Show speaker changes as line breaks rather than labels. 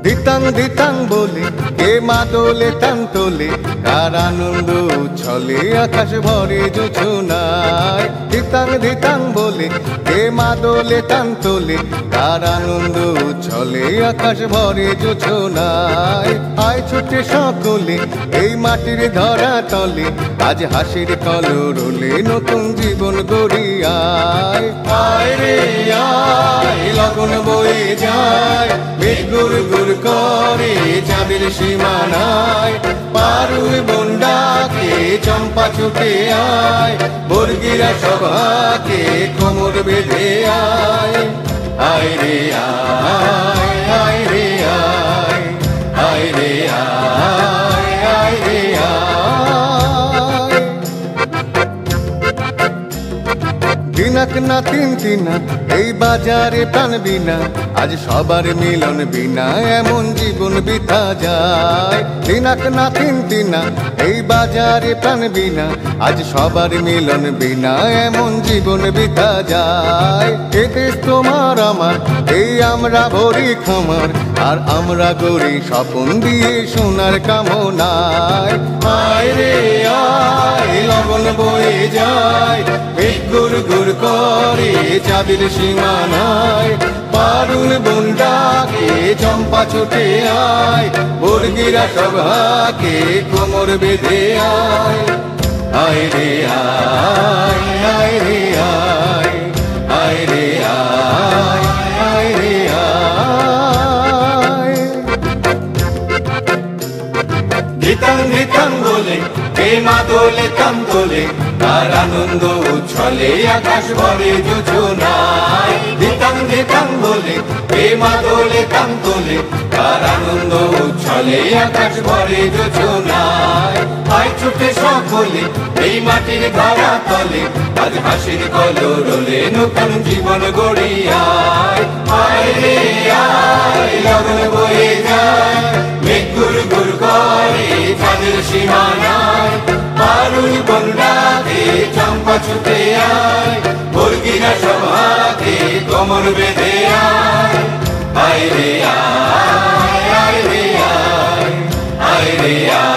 দিতাং দিতাং বলে কে মাদলে টান তোলে, কার আনন্দ উচ্ছলে আকাশ ভরে জোছনায়। দিতাং দিতাং বলে কে মাদলে টান তোলে, কার আনন্দ উচ্ছলে আকাশ ভরে জোছনায়। আয় ছুটে সকলে এই মাটির ধরা তলে, আজ হাসির কলরলে নতুন জীবন গড়ি আয়। আয় রে আয় লগন বয়ে যায়, মেঘ গুর গুর করে চাঁদের সীমানায়। পারুল বন্ডাকে চম্পা ছুটে আয়, বর্গিরা সভাকে কোমর বেঁধে আয়। আয় রে আয়, আয় রে আয়, আয় রে আয়, আয় রে আয়। দিনাক না তিন তিনা এই বাজারে প্রাণ বিনা, আজ সবার মিলন বিনা এমন জীবন বিতা যায়। দিনাক না তিন তিনা এই বাজারে প্রাণ বিনা, আজ সবার মিলন বিনা এমন জীবন বিতা যায়। এ দেশ তোমার আমার, এই আমরা ভরি খামার, আর আমরা গড়ি স্বপন দিয়ে সোনার কামনায়। আয় রে আয় লগন বয়ে যায়, মেঘ গুর গুর করে চাঁদের সীমানায়। পারুল বন্ডাকে চম্পা ছুটে আয়, বর্গিরা সভাকে কোমর বেঁধে আয়। আয় রে আয়, আয় রে আয়, আয় রে আয়, আয় রে আয়। দিতাং দিতাং বলে কে মাদলে টান তোলে, তার আনন্দ উচ্ছলে আকাশ ভরে জোছনায়। দিতাং দিতাং বলে কে মাদলে টান তোলে, তার আনন্দ উচ্ছলে আকাশ ভরে জোছনায়। আয় ছুটে সকলে এই মাটির ধরা তলে, আজ হাসির কলরলে নতুন জীবন গড়ি আয়। আয় রে আয় লগন বয়ে যায়, মেঘ গুর গুর করে চাঁদের সীমানায়। পারুল বন্ডাকে চম্পা ছুটে আয়, বর্গিরা সভাকে কোমর বেঁধে আয়। আয় রে আয়, আয় রে আয়, আয় রে আয়।